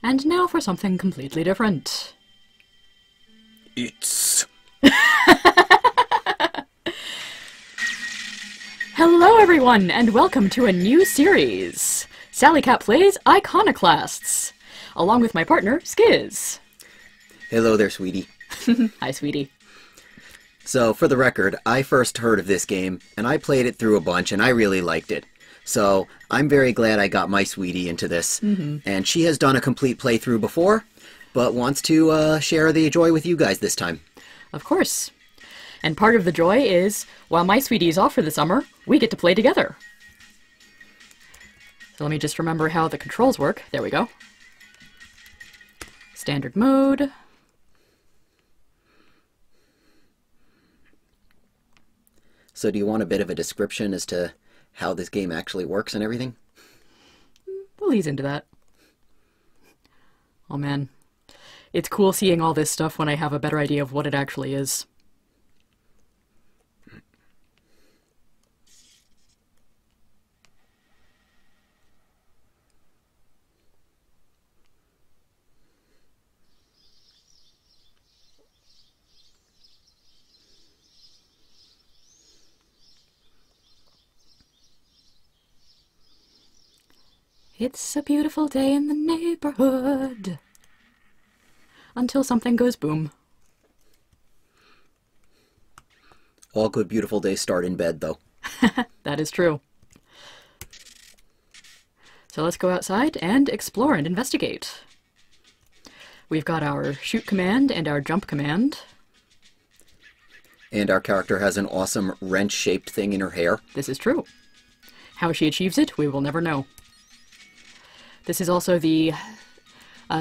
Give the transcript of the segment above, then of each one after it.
And now for something completely different. It's... Hello everyone, and welcome to a new series! Sally Cat plays Iconoclasts, along with my partner, Skiz. Hello there, sweetie. Hi, sweetie. So, for the record, I first heard of this game, and I played it through a bunch, and I really liked it. So, I'm very glad I got my sweetie into this. And she has done a complete playthrough before, but wants to share the joy with you guys this time. Of course. And part of the joy is, while my sweetie is off for the summer, we get to play together. So let me just remember how the controls work. There we go. Standard mode. So do you want a bit of a description as to how this game actually works and everything? We'll ease into that. Oh man. It's cool seeing all this stuff when I have a better idea of what it actually is. It's a beautiful day in the neighborhood. Until something goes boom. All good beautiful days start in bed, though. That is true. So let's go outside and explore and investigate. We've got our shoot command and our jump command. And our character has an awesome wrench-shaped thing in her hair. This is true. How she achieves it, we will never know. This is also the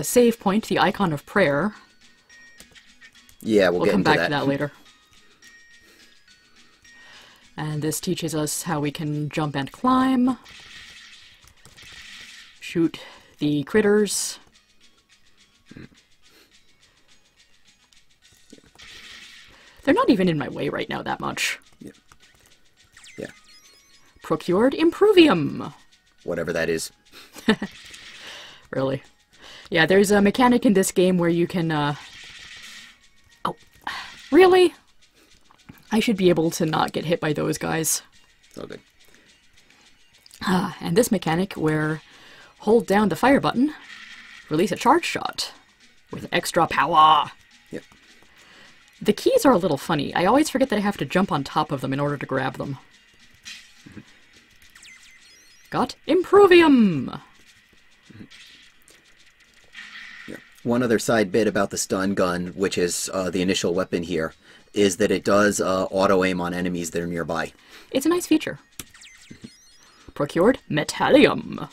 save point, the icon of prayer. Yeah, we'll get come into back to that later. And this teaches us how we can jump and climb, shoot the critters. They're not even in my way right now that much. Yeah. Procured Improvium. Whatever that is. Really. Yeah, there's a mechanic in this game where you can, Oh, really? I should be able to not get hit by those guys. It's all good. And this mechanic where hold down the fire button, release a charge shot with extra power. Yep. The keys are a little funny. I always forget that I have to jump on top of them in order to grab them. Got Improvium! One other side bit about the stun gun, which is the initial weapon here, is that it does auto-aim on enemies that are nearby. It's a nice feature. Procured Metallium.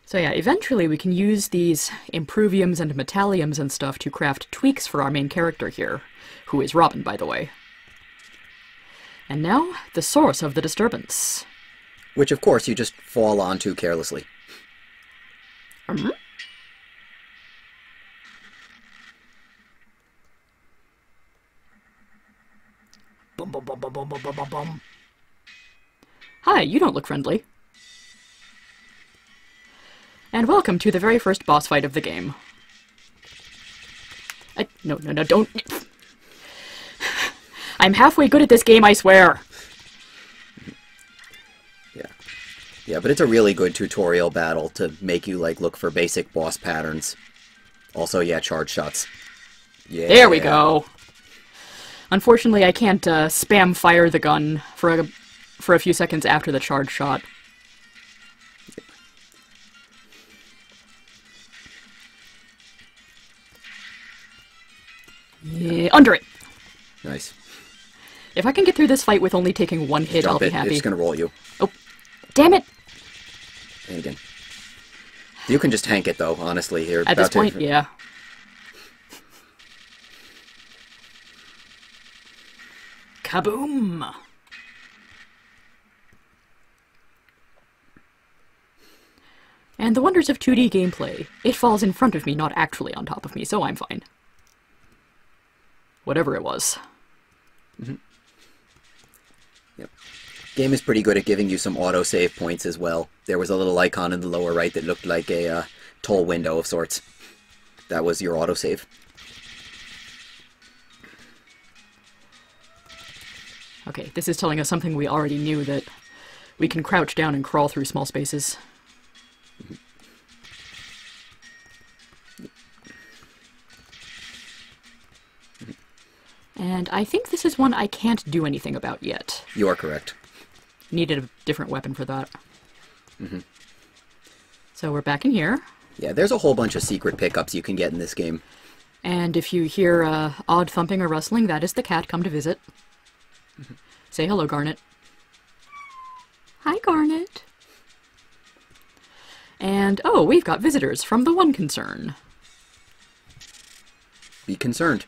So yeah, eventually we can use these Improviums and Metalliums and stuff to craft tweaks for our main character here, who is Robin, by the way. And now, the source of the disturbance. Which, of course, you just fall onto carelessly. Bum, bum, bum, bum, bum, bum, bum, bum. Hi, you don't look friendly. And welcome to the very first boss fight of the game. No, don't... I'm halfway good at this game, I swear! Yeah, but it's a really good tutorial battle to make you, like, look for basic boss patterns. Also, yeah, charge shots. Yeah. There we go! Unfortunately, I can't spam fire the gun for a few seconds after the charge shot. Yeah, under it! Nice. If I can get through this fight with only taking one hit, I'll be happy. It's gonna roll you. Oh, damn it! And again. You can just tank it, though, honestly, here. At this point, yeah. Kaboom! And the wonders of 2D gameplay. It falls in front of me, not actually on top of me, so I'm fine. Whatever it was. Yep. Game is pretty good at giving you some autosave points as well. There was a little icon in the lower right that looked like a toll window of sorts. That was your autosave. Okay, this is telling us something we already knew, that we can crouch down and crawl through small spaces. And I think this is one I can't do anything about yet. You are correct. Needed a different weapon for that. So we're back in here. Yeah, there's a whole bunch of secret pickups you can get in this game. And if you hear odd thumping or rustling, that is the cat come to visit. Say hello, Garnet. Hi, Garnet. And, oh, we've got visitors from the One Concern. Be concerned.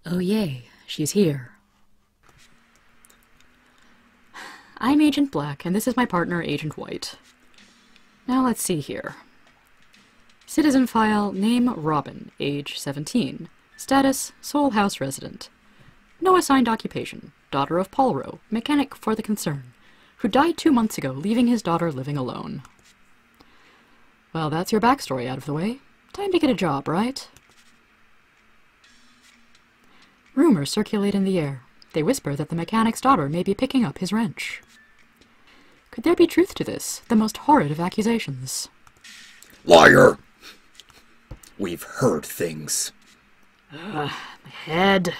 Oh, yay, she's here. I'm Agent Black, and this is my partner, Agent White. Now let's see here. Citizen file, name Robin, age 17. Status, Seoul House resident. No assigned occupation, daughter of Paul Rowe, mechanic for the concern, who died 2 months ago, leaving his daughter living alone. Well, that's your backstory out of the way. Time to get a job, right? Rumors circulate in the air. They whisper that the mechanic's daughter may be picking up his wrench. Could there be truth to this, the most horrid of accusations? Liar! We've heard things. My head.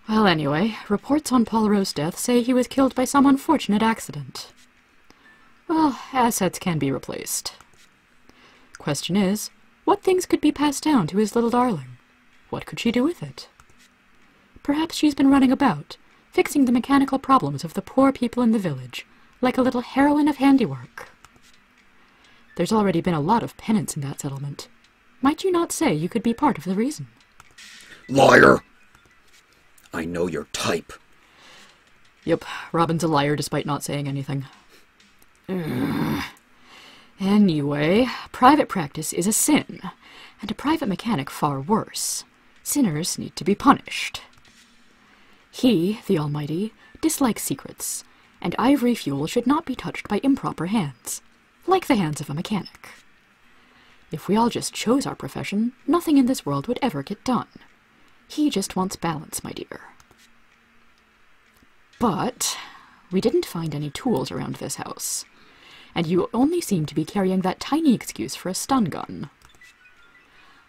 Well, anyway, reports on Paul Rowe's death say he was killed by some unfortunate accident. Well, assets can be replaced. Question is, what things could be passed down to his little darling? What could she do with it? Perhaps she's been running about, fixing the mechanical problems of the poor people in the village, like a little heroine of Handiwork. There's already been a lot of penance in that settlement. Might you not say you could be part of the reason? Liar! I know your type. Yep, Robin's a liar despite not saying anything. Anyway, private practice is a sin, and a private mechanic far worse. Sinners need to be punished. He, the Almighty, dislikes secrets, and ivory fuel should not be touched by improper hands, like the hands of a mechanic. If we all just chose our profession, nothing in this world would ever get done. He just wants balance, my dear. But we didn't find any tools around this house, and you only seem to be carrying that tiny excuse for a stun gun.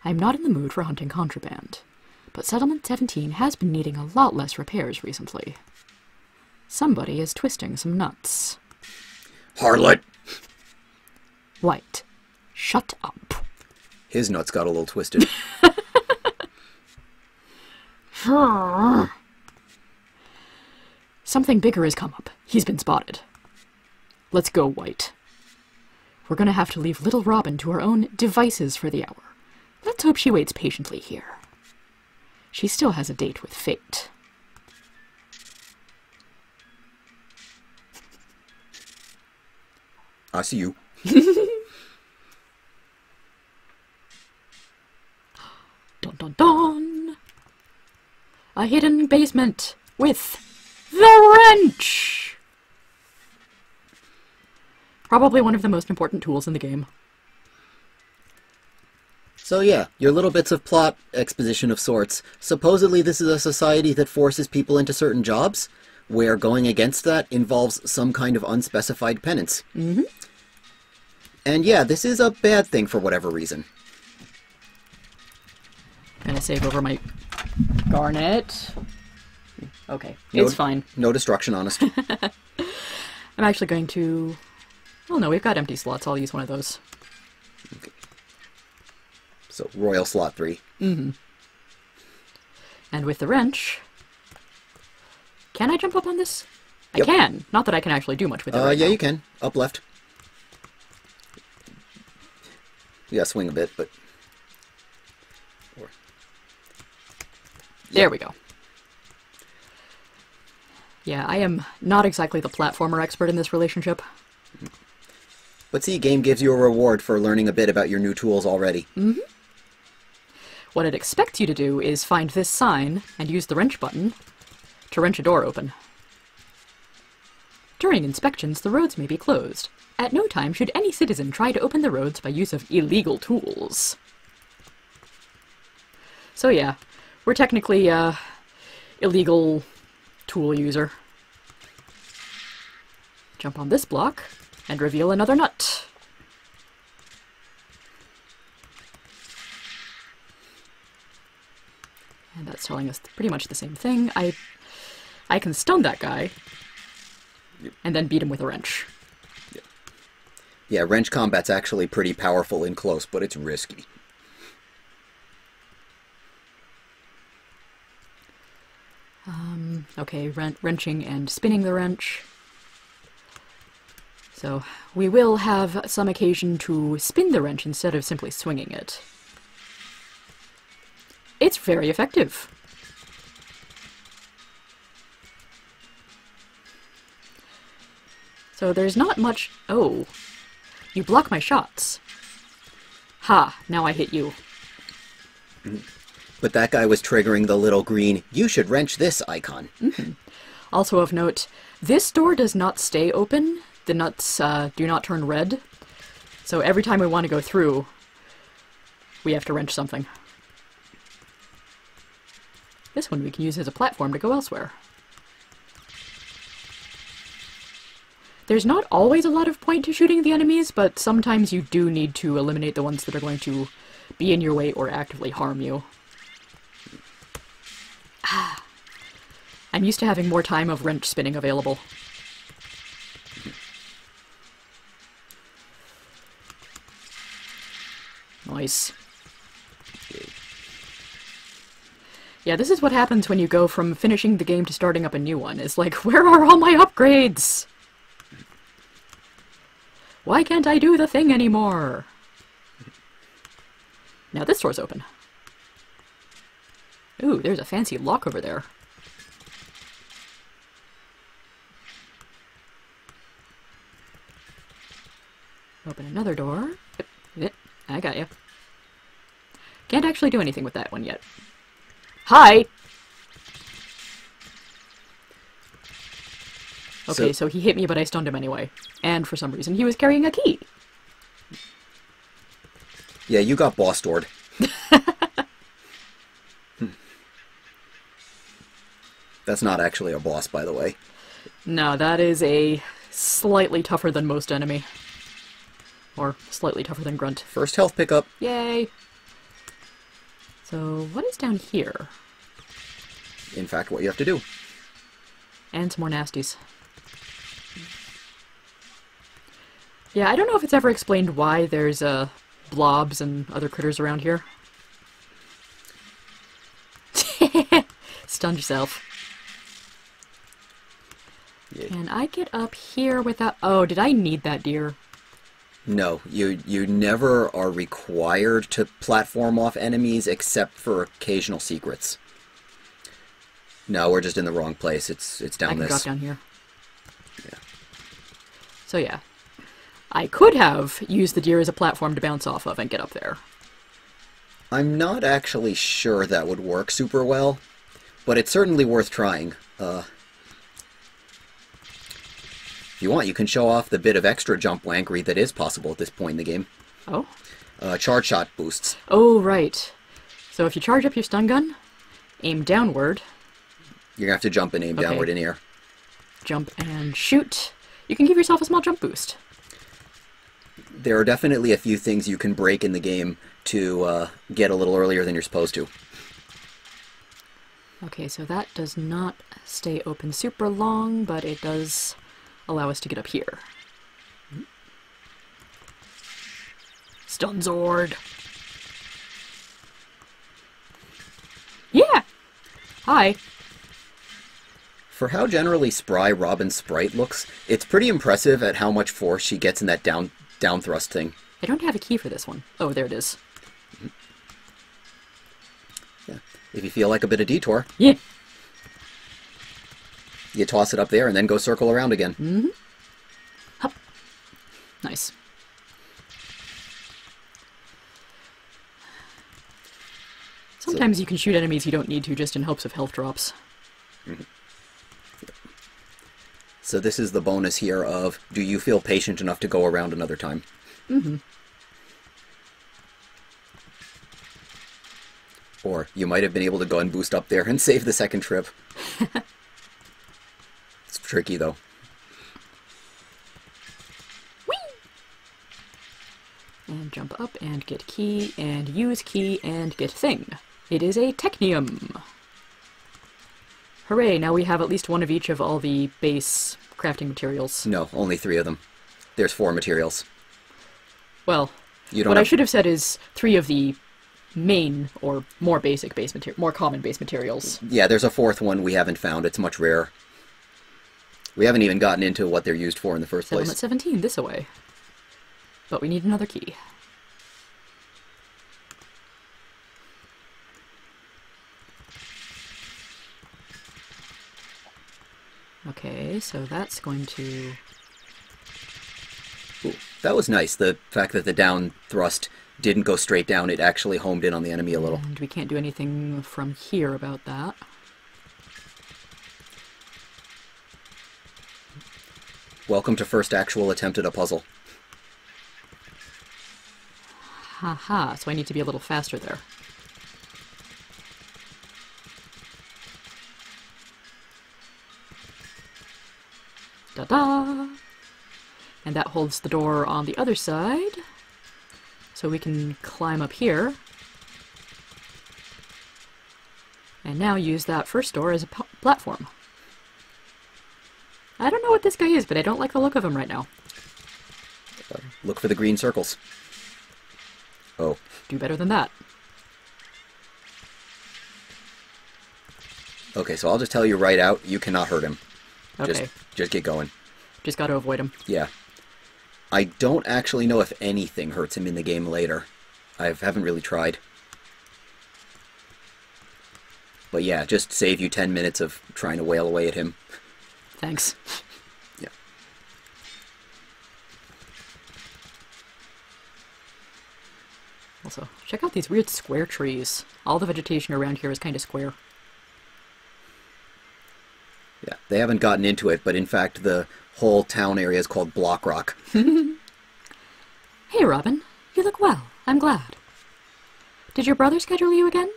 I'm not in the mood for hunting contraband, but Settlement 17 has been needing a lot less repairs recently. Somebody is twisting some nuts. Harlot! White, shut up. His nuts got a little twisted. Something bigger has come up. He's been spotted. Let's go, White. We're gonna have to leave little Robin to her own devices for the hour. Let's hope she waits patiently here. She still has a date with fate. I see you. Dun dun dun! A hidden basement with the wrench! Probably one of the most important tools in the game. So yeah, your little bits of plot exposition of sorts. Supposedly this is a society that forces people into certain jobs, where going against that involves some kind of unspecified penance. Mm-hmm. And yeah, this is a bad thing for whatever reason. Gonna save over my garnet. Okay, it's fine. No destruction, honest. I'm actually going to... Oh no, we've got empty slots. I'll use one of those. Okay. So, Royal Slot 3. Mm-hmm. And with the wrench... Can I jump up on this? Yep. I can. Not that I can actually do much with it right yeah, now. you can. Up left. Yeah, swing a bit, but... There we go. Yeah, I am not exactly the platformer expert in this relationship. But see, game gives you a reward for learning a bit about your new tools already. Mm-hmm. What it expects you to do is find this sign and use the wrench button to wrench a door open. During inspections, the roads may be closed. At no time should any citizen try to open the roads by use of illegal tools. So yeah, we're technically a illegal tool user. Jump on this block and reveal another nut. And that's telling us pretty much the same thing. I can stun that guy and then beat him with a wrench. Yeah, wrench combat's actually pretty powerful in close, but it's risky. Okay, wrenching and spinning the wrench. So we will have some occasion to spin the wrench instead of simply swinging it. It's very effective. So there's not much... Oh, you block my shots. Ha, now I hit you. But that guy was triggering the little green, you should wrench this icon. Also of note, this door does not stay open. The nuts do not turn red. So every time we want to go through, we have to wrench something. This one we can use as a platform to go elsewhere. There's not always a lot of point to shooting the enemies, but sometimes you do need to eliminate the ones that are going to be in your way or actively harm you. I'm used to having more time of wrench spinning available. Nice. Yeah, this is what happens when you go from finishing the game to starting up a new one. It's like, where are all my upgrades? Why can't I do the thing anymore? Now this door's open. Ooh, there's a fancy lock over there. Open another door. Yep, I got you. Can't actually do anything with that one yet. Hi! Okay, so he hit me, but I stunned him anyway. And for some reason, he was carrying a key. Yeah, you got boss doored. That's not actually a boss, by the way. No, that is a slightly tougher than most enemy. Or slightly tougher than Grunt. First health pickup. Yay! So, what is down here? In fact, what you have to do. And some more nasties. Yeah, I don't know if it's ever explained why there's blobs and other critters around here. Stunned yourself. Yeah. Can I get up here without... Oh, did I need that deer? No, you never are required to platform off enemies except for occasional secrets. No, we're just in the wrong place. It's down this. I can drop down here. Yeah. So yeah. I could have used the deer as a platform to bounce off of and get up there. I'm not actually sure that would work super well, but it's certainly worth trying. If you want, you can show off the bit of extra jump wankery that is possible at this point in the game. Oh? Charge shot boosts. Oh, right. So if you charge up your stun gun, aim downward. You're gonna have to jump and aim downward in here. Jump and shoot. You can give yourself a small jump boost. There are definitely a few things you can break in the game to get a little earlier than you're supposed to. Okay, so that does not stay open super long, but it does allow us to get up here. Stun Zord! Yeah! Hi! For how generally spry Robin's sprite looks, it's pretty impressive at how much force she gets in that down thrust thing. I don't have a key for this one. Oh, there it is. Yeah. If you feel like a bit of detour, Yeah! you toss it up there and then go circle around again. Mm-hmm. Hup. Nice. Sometimes you can shoot enemies you don't need to just in hopes of health drops. So this is the bonus here of, do you feel patient enough to go around another time? Mm-hmm. Or you might have been able to go and boost up there and save the second trip. It's tricky, though. Whee! And jump up and get key, and use key, and get thing. It is a technium. Hooray, now we have at least one of each of all the base crafting materials. No, only 3 of them. There's 4 materials. Well, what I should have said is 3 of the main or more basic base material, more common base materials. Yeah, there's a 4th one we haven't found. It's much rarer. We haven't even gotten into what they're used for in the first place. Settlement 17, this away. But we need another key. Okay, so that's going to... Ooh, that was nice, the fact that the down thrust didn't go straight down, it actually homed in on the enemy a little. And we can't do anything from here about that. Welcome to first actual attempt at a puzzle. Haha, so I need to be a little faster there. Ta-da! And that holds the door on the other side. So we can climb up here. And now use that first door as a platform. I don't know what this guy is, but I don't like the look of him right now. Look for the green circles. Oh. Do better than that. Okay, so I'll just tell you right out, you cannot hurt him. Okay. Just get going. Just gotta avoid him. Yeah. I don't actually know if anything hurts him in the game later. I haven't really tried. But yeah, just save you 10 minutes of trying to wail away at him. Thanks. Yeah. Also, check out these weird square trees. All the vegetation around here is kind of square. Yeah, they haven't gotten into it, but in fact the whole town area is called Blockrock. Hey, Robin. You look well. I'm glad. Did your brother schedule you again?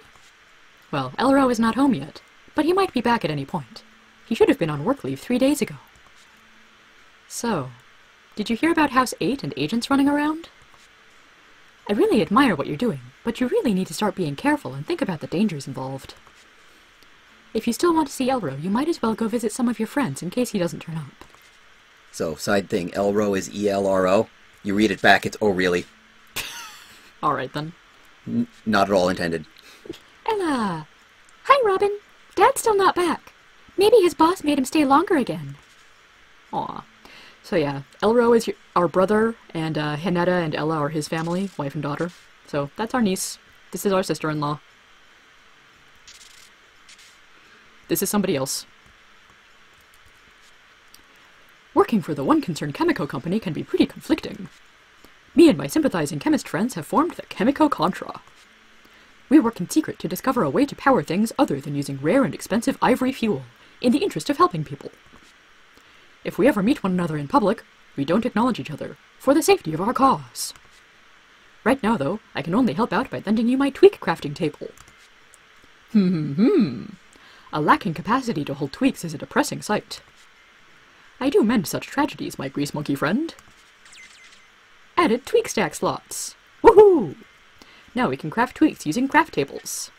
Well, Elro is not home yet, but he might be back at any point. He should have been on work leave 3 days ago. So, did you hear about House 8 and agents running around? I really admire what you're doing, but you really need to start being careful and think about the dangers involved. If you still want to see Elro, you might as well go visit some of your friends in case he doesn't turn up. So, side thing, Elro is E-L-R-O. You read it back, it's oh really. Alright then. Not at all intended. Ella! Hi, Robin. Dad's still not back. Maybe his boss made him stay longer again. Aw. So yeah, Elro is our brother, and Hanetta and Ella are his family, wife and daughter. So that's our niece. This is our sister-in-law. This is somebody else. Working for the one concerned chemical company can be pretty conflicting. Me and my sympathizing chemist friends have formed the Chemico Contra. We work in secret to discover a way to power things other than using rare and expensive ivory fuel, in the interest of helping people. If we ever meet one another in public, we don't acknowledge each other, for the safety of our cause. Right now, though, I can only help out by lending you my tweak crafting table. A lacking capacity to hold tweaks is a depressing sight. I do mend such tragedies, my grease monkey friend. Added tweak stack slots. Woohoo! Now we can craft tweaks using craft tables.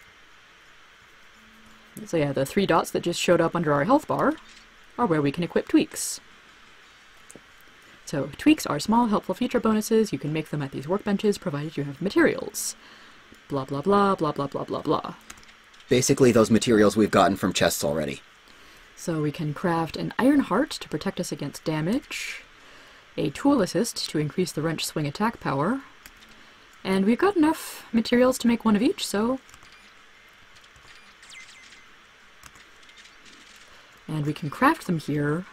So yeah, the 3 dots that just showed up under our health bar are where we can equip tweaks. So tweaks are small helpful feature bonuses. You can make them at these workbenches provided you have materials. Blah blah blah blah blah blah blah blah. Basically those materials we've gotten from chests already. So we can craft an iron heart to protect us against damage, a tool assist to increase the wrench swing attack power, and we've got enough materials to make one of each, so... And we can craft them here.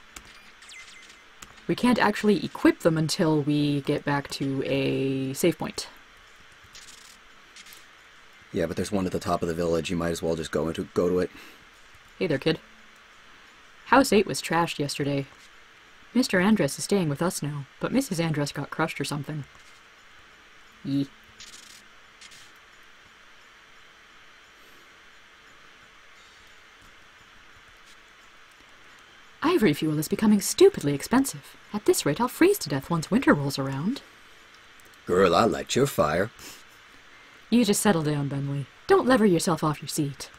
We can't actually equip them until we get back to a save point. Yeah, but there's one at the top of the village. You might as well just go to it. Hey there, kid. House 8 was trashed yesterday. Mr. Andress is staying with us now, but Mrs. Andress got crushed or something. Yee. Ivory fuel is becoming stupidly expensive. At this rate, I'll freeze to death once winter rolls around. Girl, I light your fire. You just settle down, Bentley. Don't lever yourself off your seat.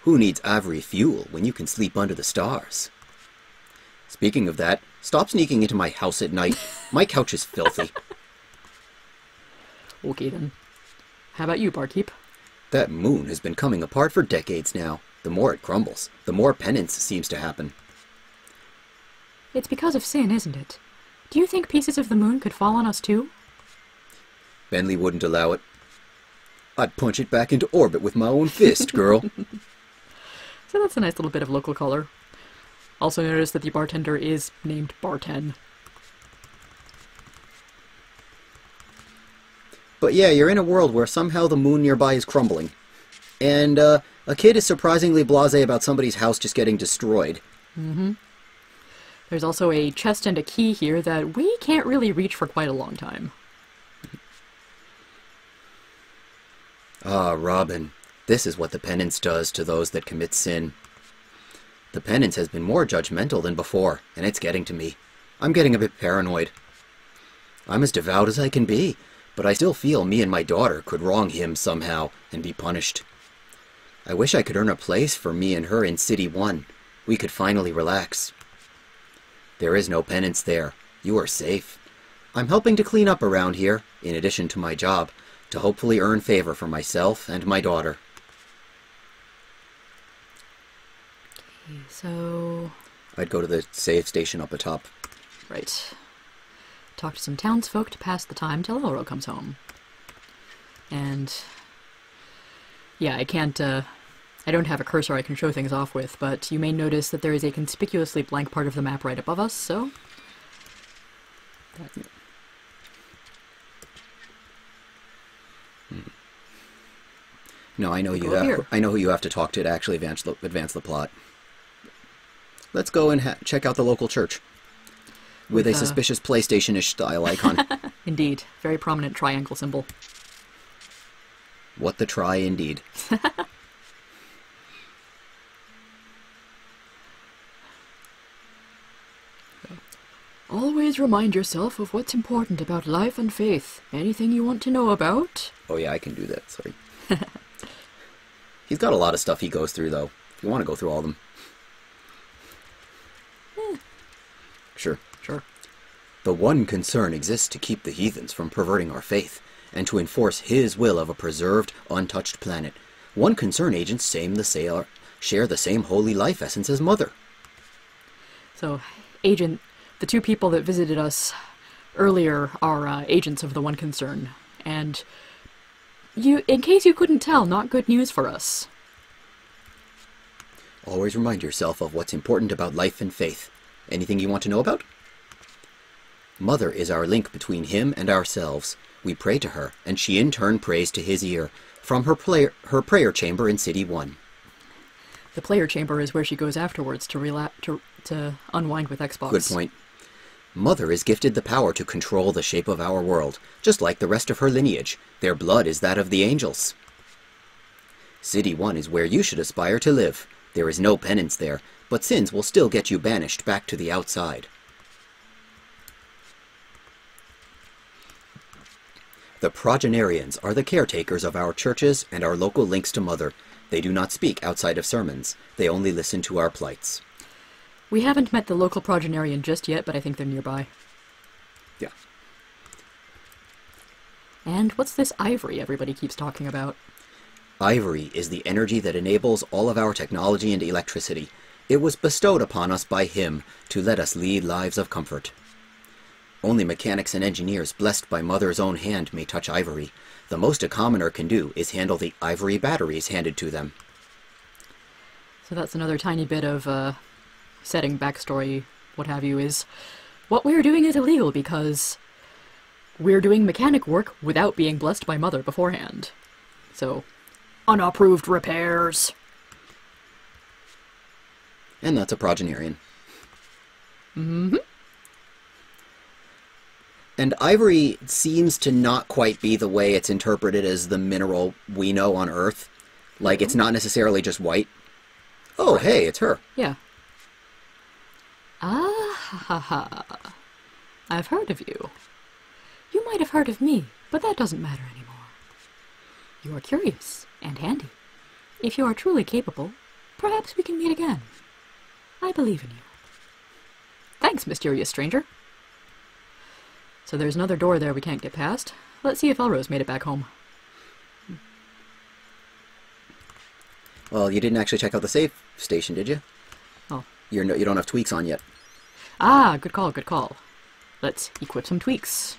Who needs ivory fuel when you can sleep under the stars? Speaking of that, stop sneaking into my house at night. My couch is filthy. Okay then. How about you, barkeep? That moon has been coming apart for decades now. The more it crumbles, the more penance seems to happen. It's because of sin, isn't it? Do you think pieces of the moon could fall on us too? Bentley wouldn't allow it. I'd punch it back into orbit with my own fist, girl. So that's a nice little bit of local color. Also notice that the bartender is named Barten. But yeah, you're in a world where somehow the moon nearby is crumbling. And, a kid is surprisingly blasé about somebody's house just getting destroyed. Mm-hmm. There's also a chest and a key here that we can't really reach for quite a long time. Ah, Robin, this is what the penance does to those that commit sin. The penance has been more judgmental than before, and it's getting to me. I'm getting a bit paranoid. I'm as devout as I can be, but I still feel me and my daughter could wrong him somehow and be punished. I wish I could earn a place for me and her in City 1. We could finally relax. There is no penance there. You are safe. I'm helping to clean up around here, in addition to my job, to hopefully earn favor for myself and my daughter. Okay, so... I'd go to the save station up atop. Right. Talk to some townsfolk to pass the time till Elro comes home. And... yeah, I can't, I don't have a cursor I can show things off with, but you may notice that there is a conspicuously blank part of the map right above us, so... No, I know I know who you have to talk to actually advance the plot. Let's go and check out the local church. With a suspicious PlayStation-ish style icon. Indeed. Very prominent triangle symbol. What the try, indeed. Always remind yourself of what's important about life and faith. Anything you want to know about? Oh yeah, I can do that, sorry. He's got a lot of stuff he goes through, though. If you want to go through all of them. Sure. Sure. The one concern exists to keep the heathens from perverting our faith, and to enforce his will of a preserved, untouched planet. One concern agents share the same holy life essence as Mother. So, the two people that visited us earlier are agents of the one concern. And, in case you couldn't tell, not good news for us. Always remind yourself of what's important about life and faith. Anything you want to know about? Mother is our link between him and ourselves. We pray to her, and she in turn prays to his ear, from her prayer chamber in City 1. The player chamber is where she goes afterwards to unwind with Xbox. Good point. Mother is gifted the power to control the shape of our world, just like the rest of her lineage. Their blood is that of the angels. City 1 is where you should aspire to live. There is no penance there, but sins will still get you banished back to the outside. The progenarians are the caretakers of our churches and our local links to Mother. They do not speak outside of sermons. They only listen to our plights. We haven't met the local progenarian just yet, but I think they're nearby. Yeah. And what's this Ivory everybody keeps talking about? Ivory is the energy that enables all of our technology and electricity. It was bestowed upon us by him to let us lead lives of comfort. Only mechanics and engineers blessed by Mother's own hand may touch Ivory. The most a commoner can do is handle the Ivory batteries handed to them. So that's another tiny bit of setting, backstory, what have you, is what we're doing is illegal because we're doing mechanic work without being blessed by Mother beforehand. So, unapproved repairs. And that's a progenarian. Mm-hmm. And Ivory seems to not quite be the way it's interpreted as the mineral we know on Earth. Like, it's not necessarily just white. Oh, hey, it's her. Yeah. Ah, ha, ha. I've heard of you. You might have heard of me, but that doesn't matter anymore. You are curious and handy. If you are truly capable, perhaps we can meet again. I believe in you. Thanks, mysterious stranger. So there's another door there we can't get past. Let's see if Elrose made it back home. Well, you didn't actually check out the save station, did you? Oh. You don't have tweaks on yet. Ah, good call, good call. Let's equip some tweaks.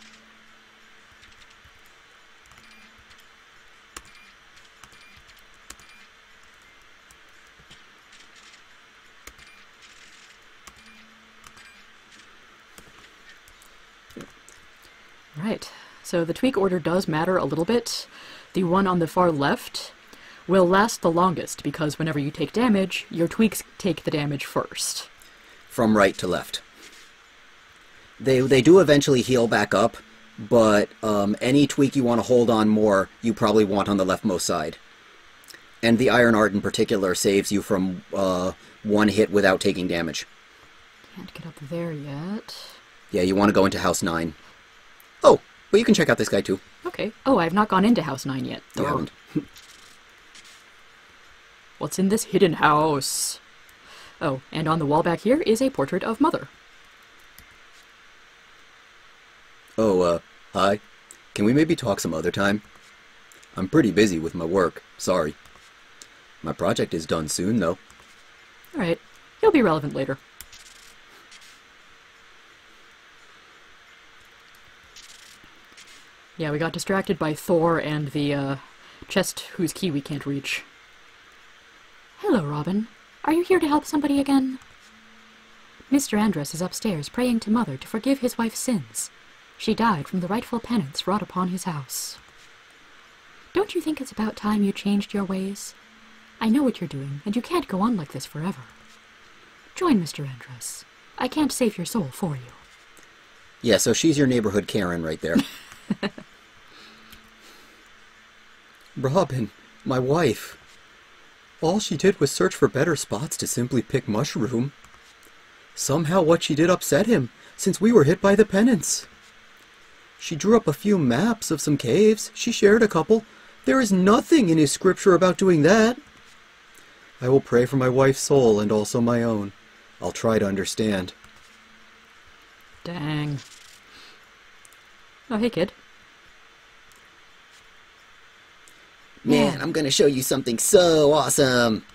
Right, so the tweak order does matter a little bit. The one on the far left will last the longest because whenever you take damage, your tweaks take the damage first. From right to left. They do eventually heal back up, but any tweak you want to hold on more, you probably want on the leftmost side. And the Iron Art in particular saves you from one hit without taking damage. Can't get up there yet. Yeah, you want to go into House 9. Oh, well, you can check out this guy too. Okay. Oh, I've not gone into House 9 yet. You haven't. What's in this hidden house? Oh, and on the wall back here is a portrait of Mother. Oh, hi. Can we maybe talk some other time? I'm pretty busy with my work. Sorry. My project is done soon, though. Alright. He'll be relevant later. Yeah, we got distracted by Thor and the, chest whose key we can't reach. Hello, Robin. Are you here to help somebody again? Mr. Andrus is upstairs praying to Mother to forgive his wife's sins. She died from the rightful penance wrought upon his house. Don't you think it's about time you changed your ways? I know what you're doing, and you can't go on like this forever. Join Mr. Andrus. I can't save your soul for you. Yeah, so she's your neighborhood Karen right there. Robin, my wife. All she did was search for better spots to simply pick mushroom. Somehow what she did upset him, since we were hit by the penance. She drew up a few maps of some caves. She shared a couple. There is nothing in his scripture about doing that. I will pray for my wife's soul and also my own. I'll try to understand. Dang. Oh, hey, kid. Man, I'm gonna show you something so awesome.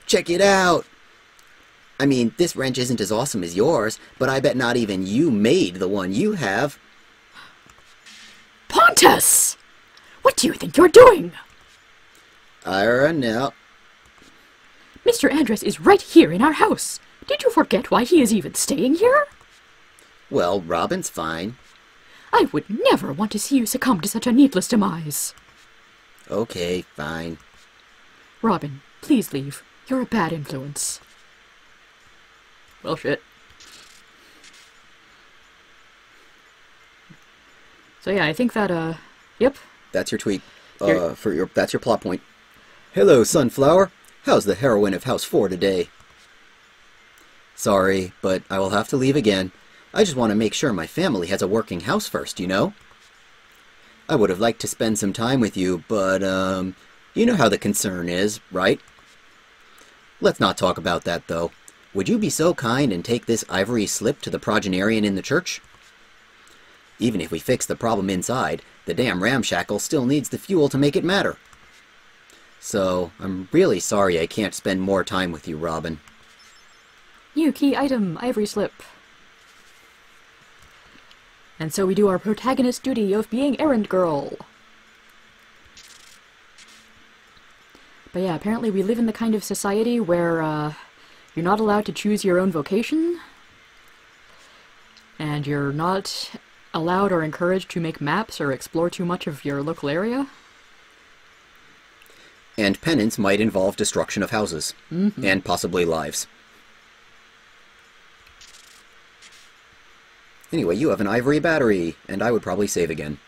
Check it out. I mean, this wrench isn't as awesome as yours, but I bet not even you made the one you have. Pontus! What do you think you're doing? I run now. Mr. Andrus is right here in our house. Did you forget why he is even staying here? Well, Robin's fine. I would never want to see you succumb to such a needless demise. Okay, fine. Robin, please leave. You're a bad influence. Well, shit. So yeah, I think that, yep. That's your tweet. That's your plot point. Hello, Sunflower. How's the heroine of House 4 today? Sorry, but I will have to leave again. I just want to make sure my family has a working house first, you know? I would have liked to spend some time with you, but, you know how the concern is, right? Let's not talk about that, though. Would you be so kind and take this ivory slip to the progenarian in the church? Even if we fix the problem inside, the damn ramshackle still needs the fuel to make it matter. So, I'm really sorry I can't spend more time with you, Robin. New key item, ivory slip. And so we do our protagonist duty of being errand girl. But yeah, apparently we live in the kind of society where you're not allowed to choose your own vocation. And you're not allowed or encouraged to make maps or explore too much of your local area. And penance might involve destruction of houses. And possibly lives. Anyway, you have an ivory battery, and I would probably save again.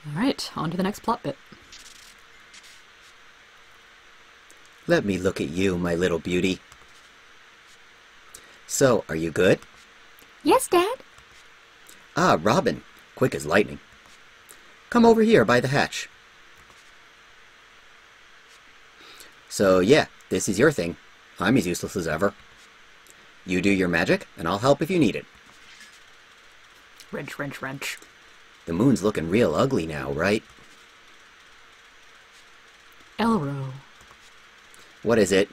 Alright, on to the next plot bit. Let me look at you, my little beauty. So, are you good? Yes, Dad. Ah, Robin. Quick as lightning. Come over here by the hatch. So, yeah, this is your thing. I'm as useless as ever. You do your magic, and I'll help if you need it. Wrench, wrench, wrench. The moon's looking real ugly now, right? Elro, What is it?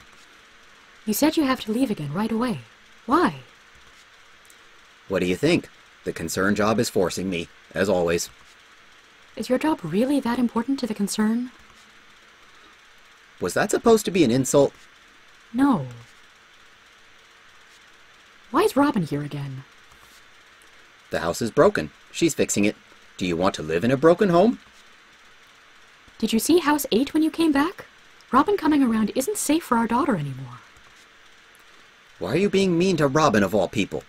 You said you have to leave again right away. Why? What do you think? The concern job is forcing me, as always. Is your job really that important to the concern? Was that supposed to be an insult? No. Why is Robin here again? The house is broken. She's fixing it. Do you want to live in a broken home? Did you see House 8 when you came back? Robin coming around isn't safe for our daughter anymore. Why are you being mean to Robin of all people?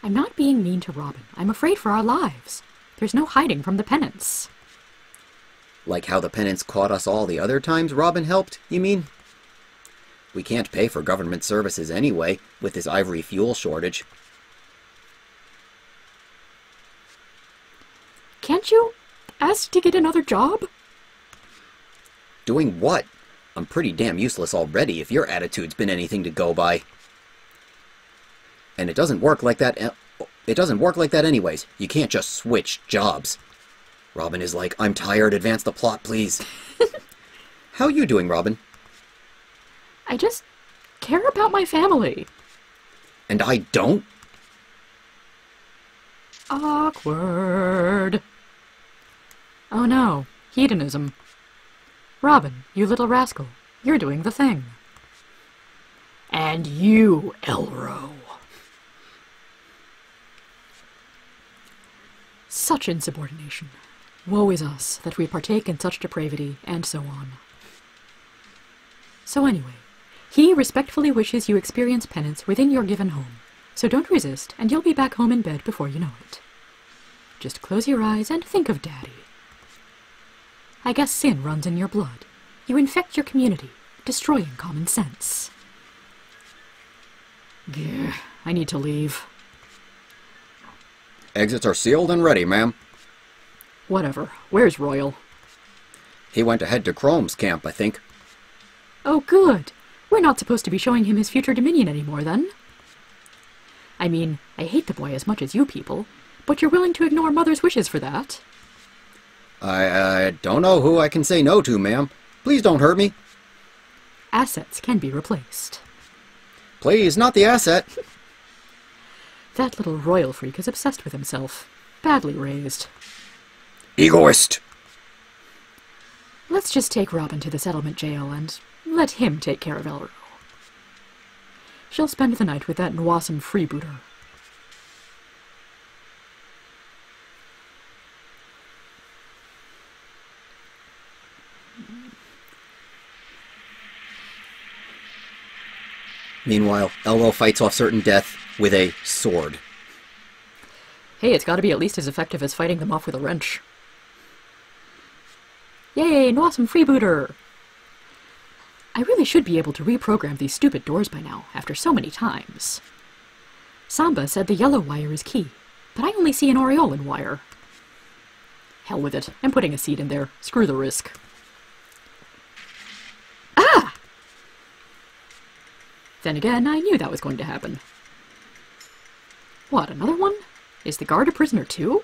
I'm not being mean to Robin. I'm afraid for our lives. There's no hiding from the penance. Like how the penance caught us all the other times Robin helped, you mean? We can't pay for government services anyway, with this ivory fuel shortage. can't you ask to get another job? Doing what? I'm pretty damn useless already if your attitude's been anything to go by. And it doesn't work like that. It doesn't work like that anyways. You can't just switch jobs. Robin is like, I'm tired, advance the plot, please. How you doing, Robin? I just care about my family. And I don't? Awkward. Oh no, hedonism. Robin, you little rascal, you're doing the thing. And you, Elro. Such insubordination. Woe is us, that we partake in such depravity, and so on. So anyway, he respectfully wishes you experience penance within your given home, so don't resist, and you'll be back home in bed before you know it. Just close your eyes and think of Daddy. I guess sin runs in your blood. You infect your community, destroying common sense. Gah, I need to leave. Exits are sealed and ready, ma'am. Whatever. Where's Royal? He went to head to Chrome's camp, I think. Oh, good. We're not supposed to be showing him his future dominion anymore, then. I mean, I hate the boy as much as you people, but you're willing to ignore Mother's wishes for that? I don't know who I can say no to, ma'am. Please don't hurt me. Assets can be replaced. Please, not the asset. That little royal freak is obsessed with himself. Badly raised. Egoist! Let's just take Robin to the settlement jail and let him take care of Elro. She'll spend the night with that Nwasam freebooter. Meanwhile, Elro fights off certain death with a sword. Hey, it's gotta be at least as effective as fighting them off with a wrench. Yay, Nwasam freebooter! I really should be able to reprogram these stupid doors by now, after so many times. Samba said the yellow wire is key, but I only see an Aureolin wire. Hell with it, I'm putting a seed in there. Screw the risk. Ah! Then again, I knew that was going to happen. What, another one? Is the guard a prisoner too?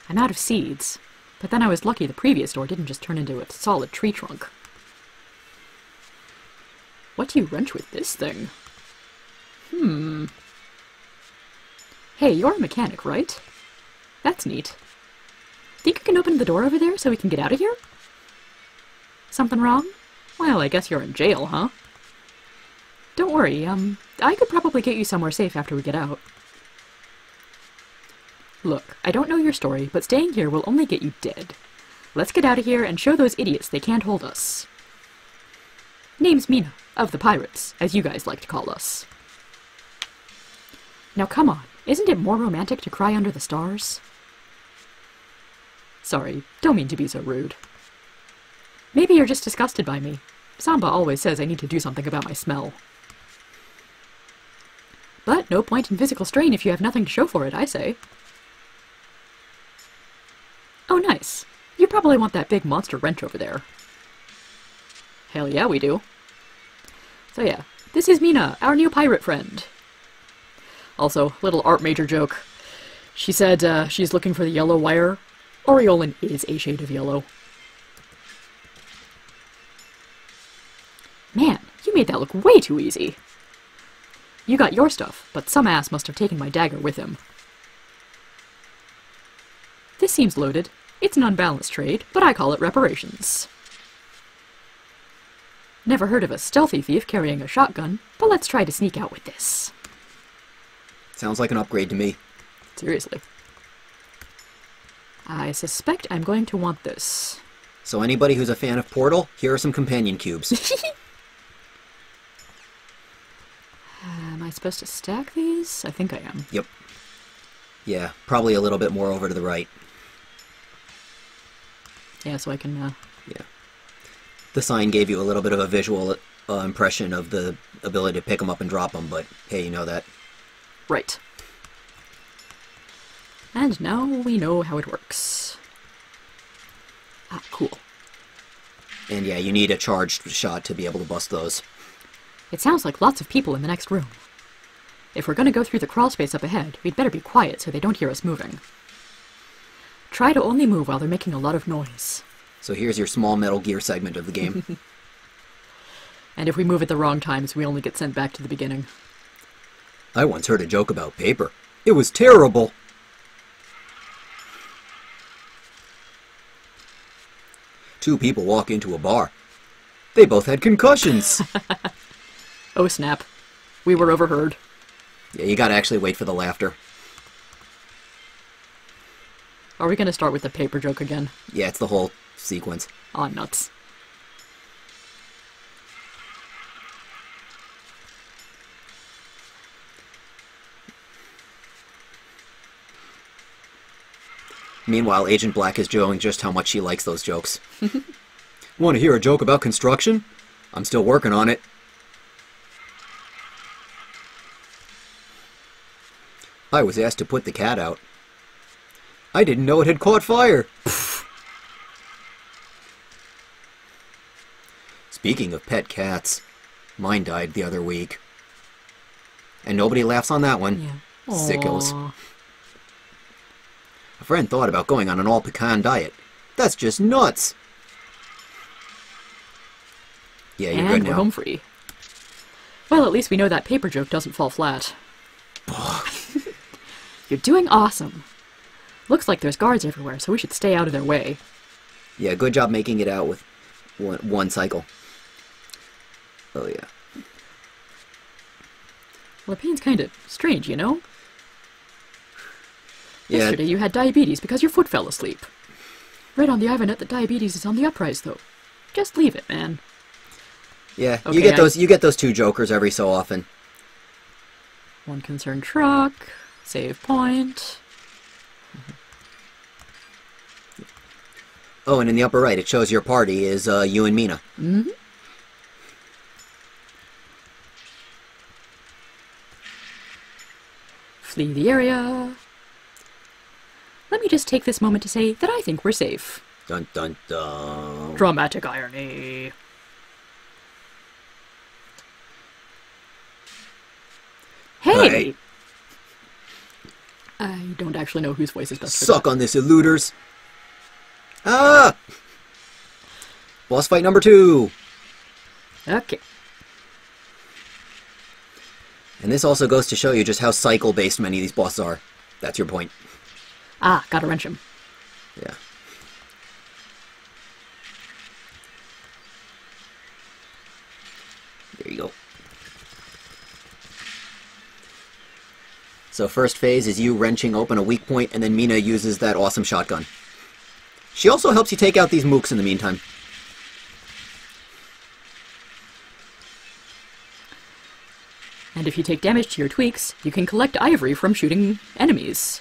I'm out of seeds, but then I was lucky the previous door didn't just turn into a solid tree trunk. What do you wrench with this thing? Hey, you're a mechanic, right? That's neat. Think you can open the door over there so we can get out of here? Something wrong? Well, I guess you're in jail, huh? Don't worry, I could probably get you somewhere safe after we get out. Look, I don't know your story, but staying here will only get you dead. Let's get out of here and show those idiots they can't hold us. Name's Mina, of the Pirates, as you guys like to call us. Now come on, isn't it more romantic to cry under the stars? Sorry, don't mean to be so rude. Maybe you're just disgusted by me. Samba always says I need to do something about my smell. But no point in physical strain if you have nothing to show for it, I say. Oh, nice. You probably want that big monster wrench over there. Hell yeah, we do. So yeah, this is Mina, our new pirate friend. Also, little art major joke. She said she's looking for the yellow wire. Aureolin is a shade of yellow. Man, you made that look way too easy. You got your stuff, but some ass must have taken my dagger with him. This seems loaded. It's an unbalanced trade, but I call it reparations. Never heard of a stealthy thief carrying a shotgun, but let's try to sneak out with this. Sounds like an upgrade to me. Seriously. I suspect I'm going to want this. So anybody who's a fan of Portal, here are some companion cubes. Am I supposed to stack these? I think I am. Yep. Yeah, probably a little bit more over to the right. Yeah, so I can, Yeah. The sign gave you a little bit of a visual impression of the ability to pick them up and drop them, but hey, you know that. Right. And now we know how it works. Ah, cool. And yeah, you need a charged shot to be able to bust those. It sounds like lots of people in the next room. If we're gonna go through the crawl space up ahead, we'd better be quiet so they don't hear us moving. Try to only move while they're making a lot of noise. So here's your small Metal Gear segment of the game. And if we move at the wrong times, we only get sent back to the beginning. I once heard a joke about paper. It was terrible! Two people walk into a bar. They both had concussions! Oh snap. We were overheard. Yeah, you gotta actually wait for the laughter. Are we gonna start with the paper joke again? Yeah, it's the whole sequence. Aw, nuts. Meanwhile, Agent Black is showing just how much she likes those jokes. Want to hear a joke about construction? I'm still working on it. I was asked to put the cat out. I didn't know it had caught fire. Speaking of pet cats, mine died the other week. And nobody laughs on that one. Yeah. Sickos. Aw. A friend thought about going on an all-pecan diet. That's just nuts! Yeah, you're And good we're now. home free. Well, at least we know that paper joke doesn't fall flat. You're doing awesome. Looks like there's guards everywhere, so we should stay out of their way. Yeah, good job making it out with one cycle. Oh, yeah. Well, the pain's kinda strange, you know? Yeah, Yesterday you had diabetes because your foot fell asleep. Read on the Ivonet that diabetes is on the uprise, though. Just leave it, man. yeah. Okay, You get those two jokers every so often. One concerned truck. Save point. Oh, and in the upper right, it shows your party is you and Mina. Mm-hmm. Flee the area. Let me just take this moment to say that I think we're safe. Dun dun dun. Dramatic irony. Hey! Hey. I don't actually know whose voice is best for Suck on this, eluders. Ah! Boss fight number 2. that. Okay. And this also goes to show you just how cycle-based many of these bosses are. That's your point. Ah, gotta wrench him. Yeah. There you go. So first phase is you wrenching open a weak point, and then Mina uses that awesome shotgun. She also helps you take out these mooks in the meantime. And if you take damage to your tweaks, you can collect ivory from shooting enemies.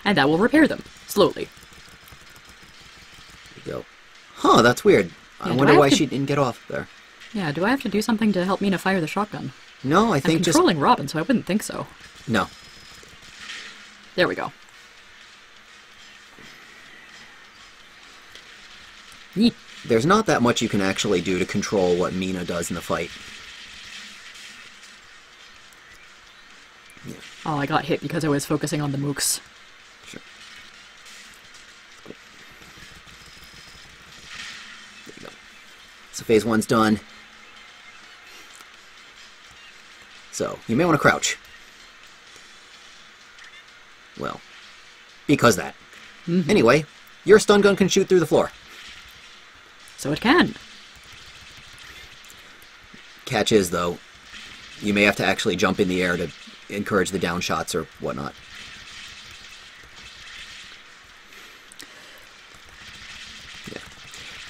And that will repair them, slowly. There you go. Huh, that's weird. I wonder why she didn't get off there. Yeah, do I have to do something to help Mina fire the shotgun? No, I think I'm controlling Robin, so I wouldn't think so. No. There we go. Neat. There's not that much you can actually do to control what Mina does in the fight. Yeah. Oh, I got hit because I was focusing on the mooks. Sure. There you go. So phase 1's done. So, you may want to crouch. Well, because that. Anyway, your stun gun can shoot through the floor. So it can. Catch is, though, you may have to actually jump in the air to encourage the down shots or whatnot. Yeah.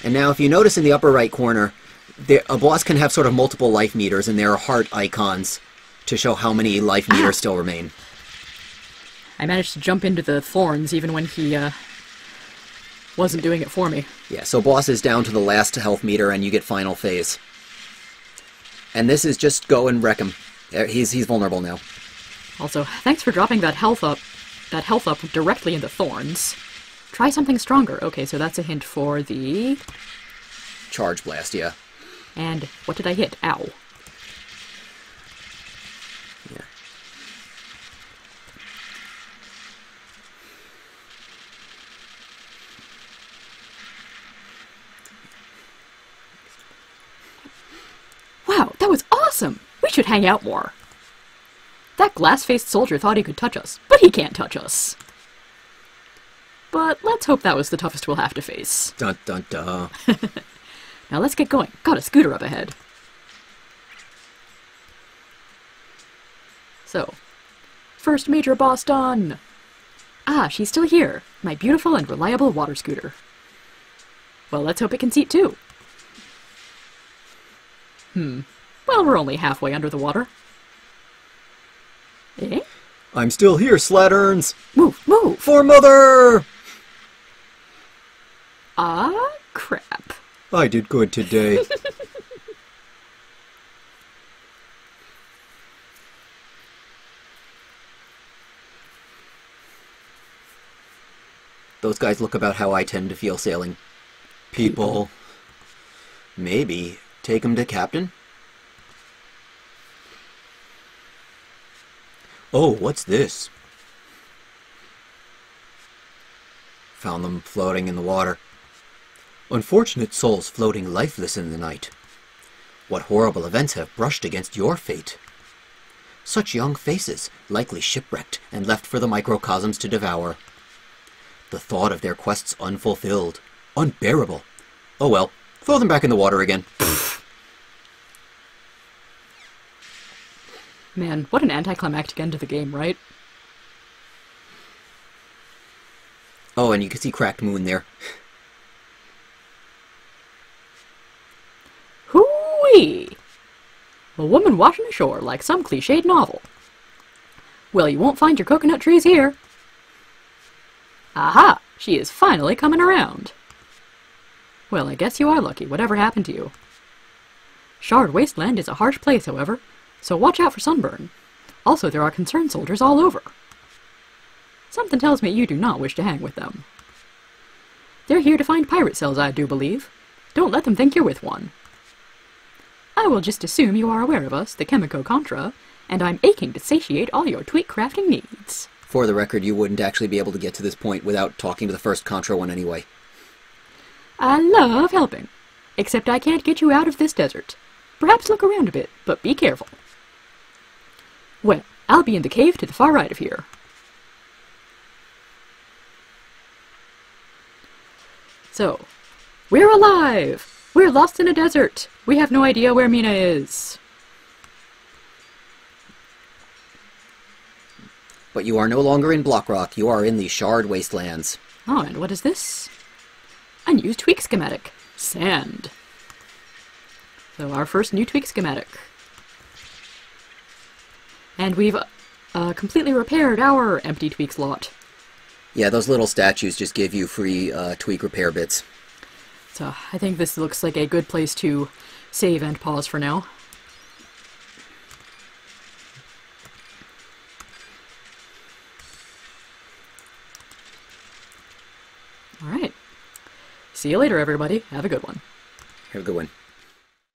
And now, if you notice in the upper right corner, a boss can have sort of multiple life meters, and there are heart icons to show how many life meters still remain. I managed to jump into the thorns even when he wasn't doing it for me. Yeah, so boss is down to the last health meter, and you get final phase. And this is just go and wreck him. He's vulnerable now. Also, thanks for dropping that health up directly into thorns. Try something stronger. Okay, so that's a hint for the... Charge blast, yeah. And what did I hit? Ow. Yeah. Wow, that was awesome! We should hang out more. That glass-faced soldier thought he could touch us, but he can't touch us. But let's hope that was the toughest we'll have to face. Dun dun dun. Now let's get going. Got a scooter up ahead. So, first major boss done! Ah, she's still here. My beautiful and reliable water scooter. Well, let's hope it can seat too. Well, we're only halfway under the water. Eh? I'm still here, Slatterns! Move, move! For Mother! Ah, crap. I did good today. Those guys look about how I tend to feel sailing. People. Maybe take him to Captain? Oh, what's this? Found them floating in the water. Unfortunate souls floating lifeless in the night. What horrible events have brushed against your fate? Such young faces, likely shipwrecked and left for the microcosms to devour. The thought of their quests unfulfilled. Unbearable. Oh well, throw them back in the water again. Man, what an anticlimactic end to the game, right? Oh, and you can see Cracked Moon there. Hoo-wee! A woman washing ashore like some cliched novel. Well, you won't find your coconut trees here. Aha! She is finally coming around. Well, I guess you are lucky. Whatever happened to you? Shard Wasteland is a harsh place, however, so watch out for sunburn. Also, there are concerned soldiers all over. Something tells me you do not wish to hang with them. They're here to find pirate cells, I do believe. Don't let them think you're with one. I will just assume you are aware of us, the Chemico Contra, and I'm aching to satiate all your tweak crafting needs. For the record, you wouldn't actually be able to get to this point without talking to the first Contra one anyway. I love helping, except I can't get you out of this desert. Perhaps look around a bit, but be careful. Well, I'll be in the cave to the far right of here. So, we're alive! We're lost in a desert! We have no idea where Mina is. But you are no longer in Blockrock, you are in the Shard Wastelands. Oh, and what is this? Unused tweak schematic. Sand. So our first new tweak schematic. And we've completely repaired our empty tweak slot. Yeah, those little statues just give you free tweak repair bits. So I think this looks like a good place to save and pause for now. Alright. See you later, everybody. Have a good one. Have a good one.